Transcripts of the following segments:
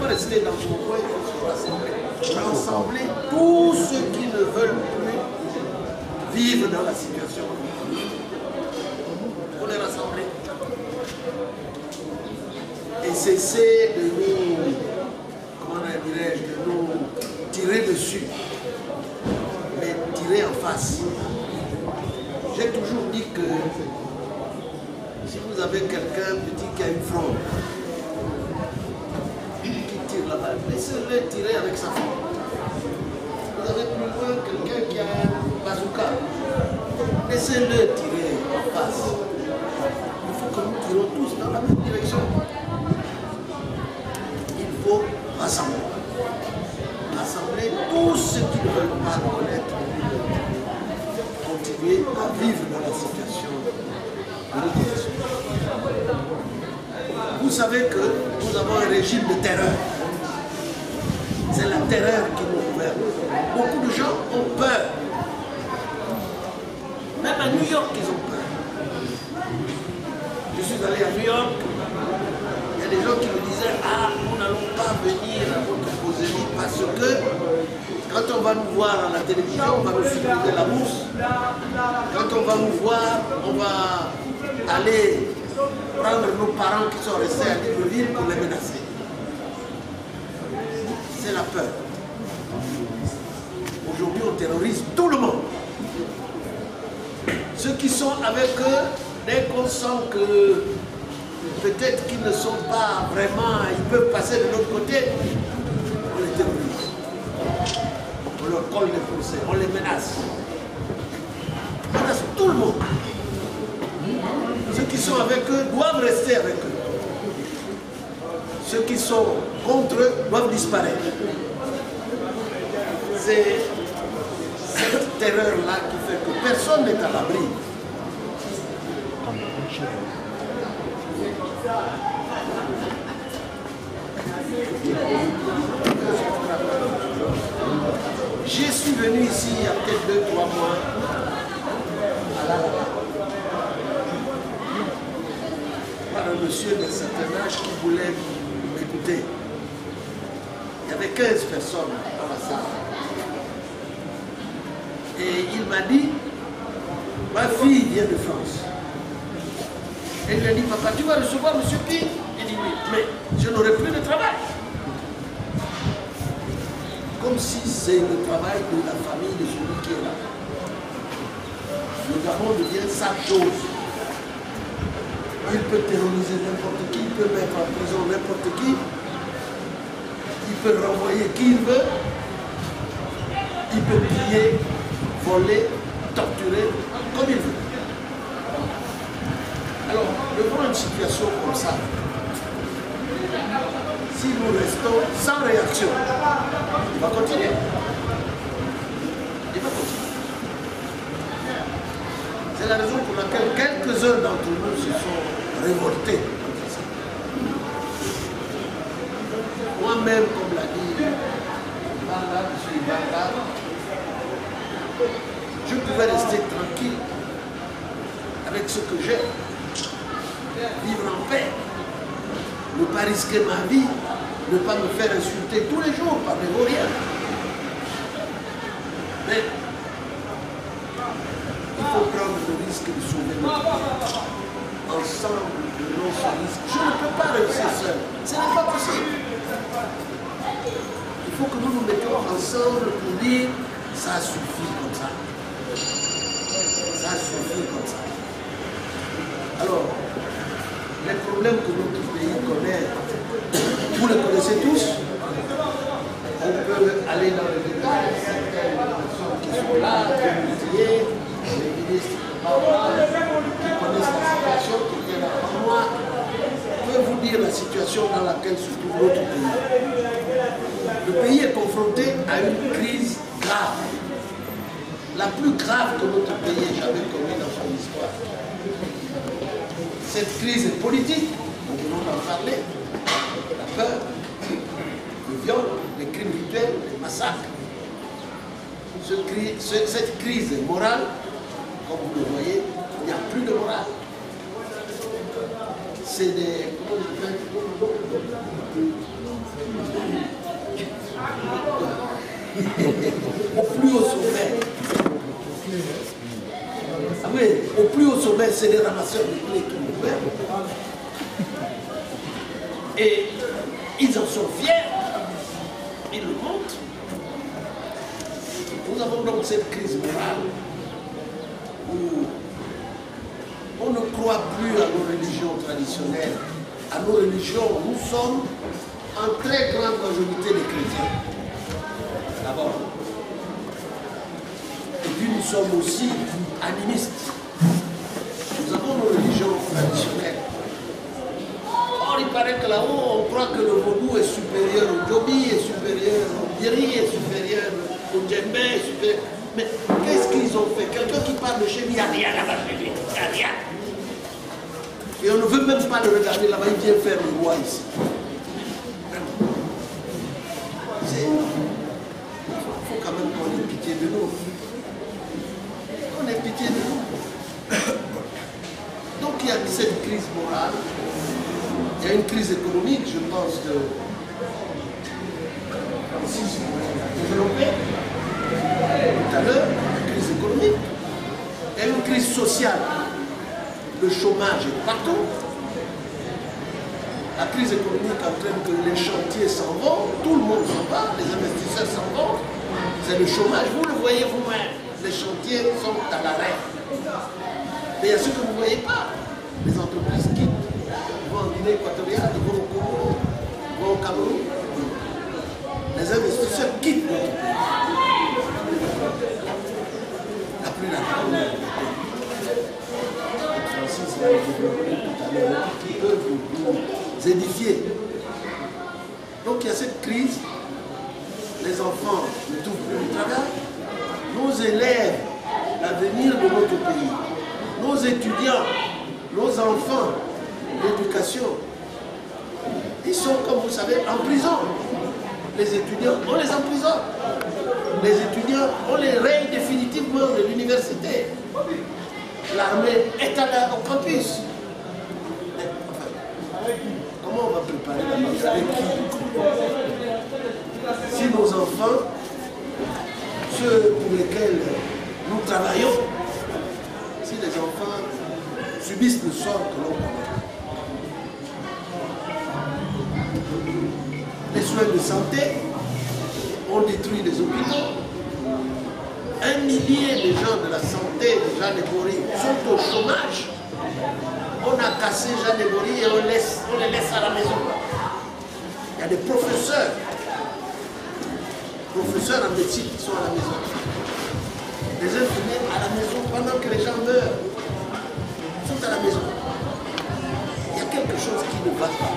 pas rester dans son coin, il faut se rassembler. Rassembler tous ceux qui ne veulent plus vivre dans la situation. Il faut les rassembler. Et cesser de nous, comment on dirait, de nous tirer dessus, mais tirer en face. J'ai toujours dit que si vous avez quelqu'un petit qui a une fronde, qui tire là-bas, laissez-le tirer avec sa fronde. Vous avez plus loin quelqu'un qui a un bazooka, laissez-le tirer en face. Il faut que nous tirons tous dans la même direction. Il faut rassembler. Rassembler tous ceux qui ne veulent pas connaître, continuer à vivre dans la situation de l'opposition. Vous savez que nous avons un régime de terreur. C'est la terreur qui nous gouverne. Beaucoup de gens ont peur. Même à New York, ils ont peur. Je suis allé à New York. Il y a des gens qui me disaient « Ah, nous n'allons pas venir à votre posésie parce que quand on va nous voir à la télévision, on va nous supprimer la mousse. Quand on va nous voir, on va aller prendre nos parents qui sont restés à Libreville pour les menacer. » C'est la peur. Aujourd'hui, on terrorise tout le monde. Ceux qui sont avec eux, dès qu'on sent que peut-être qu'ils ne sont pas vraiment, ils peuvent passer de l'autre côté, on les terrorise. On leur colle les procès, on les menace. On menace tout le monde. Ceux qui sont avec eux doivent rester avec eux. Ceux qui sont contre eux doivent disparaître. C'est cette terreur-là qui fait que personne n'est à l'abri. Je suis venu ici il y a peut-être 2-3 mois à la par un monsieur d'un certain âge qui voulait m'écouter. Il y avait 15 personnes dans la salle. Et il m'a dit, ma fille vient de France. Et il lui a dit, papa, tu vas recevoir M. Pi? Il dit, oui, mais je n'aurai plus de travail. Comme si c'est le travail de la famille de celui qui est là. Le Gabon devient sa chose. Il peut terroriser n'importe qui, il peut mettre en prison n'importe qui, il peut renvoyer qui il veut, il peut piller, voler, torturer, comme il veut. Alors, devant une situation comme ça, si nous restons sans réaction, il va continuer. Il va continuer. C'est la raison pour laquelle quelques-uns d'entre nous se sont révoltés contre ça. Moi-même, comme l'a dit Banga, je suis Banga, je pouvais rester tranquille avec ce que j'ai, vivre en paix, ne pas risquer ma vie, ne pas me faire insulter tous les jours par des vauriens. Mais il faut prendre le risque de sauver notre vie. Ensemble, nous ce risque. Je ne peux pas réussir seul. Ce n'est pas possible. Il faut que nous nous mettions ensemble pour dire ça suffit comme ça. Ça suffit comme ça. Alors, les problèmes que notre pays connaît, vous les connaissez tous. On peut aller dans les détails, certaines personnes qui sont là, comme les ministres qui connaissent la situation, qui étaient là avant moi, peuvent vous dire la situation dans laquelle se trouve notre pays. Le pays est confronté à une crise grave, la plus grave que notre pays ait jamais connue dans son histoire. Cette crise est politique, nous venons d'en parler, la peur, le viol, les crimes rituels, les massacres. Cette crise est morale, comme vous le voyez, il n'y a plus de morale. C'est des... Au plus haut sommet. Ah oui, au plus haut sommet, c'est les ramasseurs de clés qui nous gouvernent. Et ils en sont fiers. Ils le montrent. Nous avons donc cette crise morale où on ne croit plus à nos religions traditionnelles, à nos religions. Nous sommes en très grande majorité des chrétiens. D'abord. Et puis nous sommes aussi animistes. Nous avons nos religions traditionnelles. Or, il paraît que là-haut, on croit que le vaudou est supérieur au Djobi, est supérieur au Biri, est supérieur au Djembe, est supérieur... Mais qu'est-ce qu'ils ont fait? Quelqu'un qui parle de chez lui, il n'y a rien là-bas chez lui. Il n'y a rien. Et on ne veut même pas le regarder là-bas, il vient faire le roi ici. Il faut quand même qu'on ait pitié de nous. On ait pitié de nous. Donc il y a cette crise morale, il y a une crise économique, je pense que si je développais tout à l'heure, une crise économique, il y a une crise sociale, le chômage est partout. La crise économique entraîne que les chantiers s'en vont, tout le monde s'en va, les investisseurs s'en vont. C'est le chômage, vous le voyez vous-même. Les chantiers sont à l'arrêt. Mais il y a ce que vous ne voyez pas. Les entreprises quittent. Ils vont en Guinée équatoriale, ils vont au Congo, ils vont au Cameroun. Les investisseurs quittent notre pays. Il n'y a plus d'argent. Francis va le développer tout à l'heure, qui peuvent nous édifier. Donc il y a cette crise, les enfants ne trouvent plus de travail, nos élèves, l'avenir de notre pays, nos étudiants, nos enfants, l'éducation, ils sont, comme vous savez, en prison. Les étudiants, on les emprisonne. Les étudiants, on les raye définitivement de l'université. L'armée est au campus. Comment on va préparer la marche avec qui? Si nos enfants, ceux pour lesquels nous travaillons, si les enfants subissent le sort que l'on connaît, les soins de santé, on détruit les hôpitaux. 1 millier de gens de la santé de Jeanne Bory sont au chômage. On a cassé Jeanne Bory et on les laisse à la maison. Il y a des professeurs en médecine qui sont à la maison. Les infirmiers à la maison pendant que les gens meurent. Ils sont à la maison. Il y a quelque chose qui ne va pas.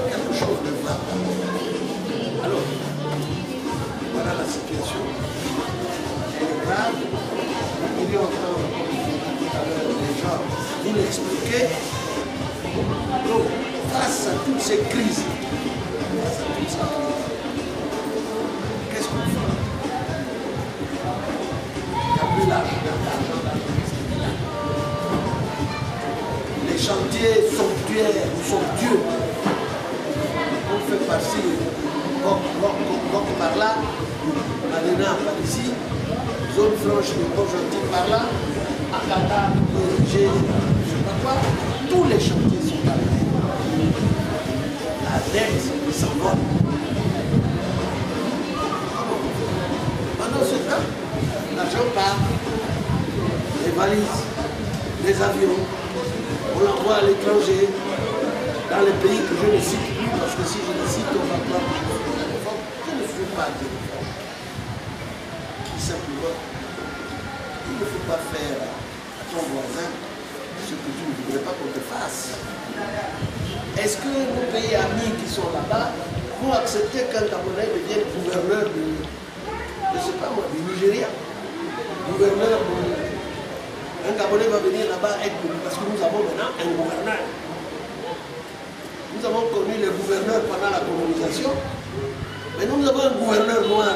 Quelque chose ne va pas. Alors, voilà la situation. Elle est grave. Il y a encore, tout à l'heure, les gens vous l'expliquer. Donc, face à toutes ces crises, qu'est-ce qu'on fait? Il n'y a plus l'argent. Les chantiers somptuaires, somptueux, on fait par-ci, donc par là, Madena par ici, zone franche de Port-Gentil par là, Akata, je ne sais pas quoi, tous les chantiers sont là. La dette s'envole. Pendant ce temps, l'argent part, les valises, les avions, on l'envoie à l'étranger, dans les pays que je ne cite plus, parce que si je les cite, on va prendre je ne suis pas de simplement, il ne faut pas faire à ton voisin ce que tu ne voudrais pas qu'on te fasse. Est-ce que nos pays amis qui sont là-bas vont accepter qu'un Gabonais devienne gouverneur de, je ne sais pas moi, du Nigeria? Gouverneur de... Un Gabonais va venir là-bas être... Parce que nous avons maintenant un gouverneur. Nous avons connu les gouverneurs pendant la colonisation. Mais nous avons un gouverneur noir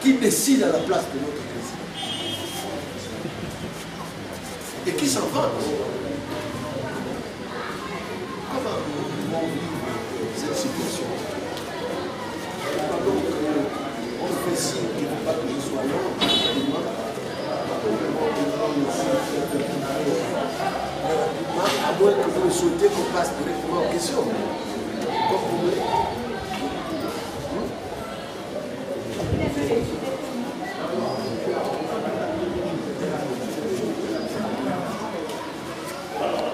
qui décide à la place de notre président. Et qui s'en vante. vous souhaitez qu'on passe directement aux questions. Comme vous voulez.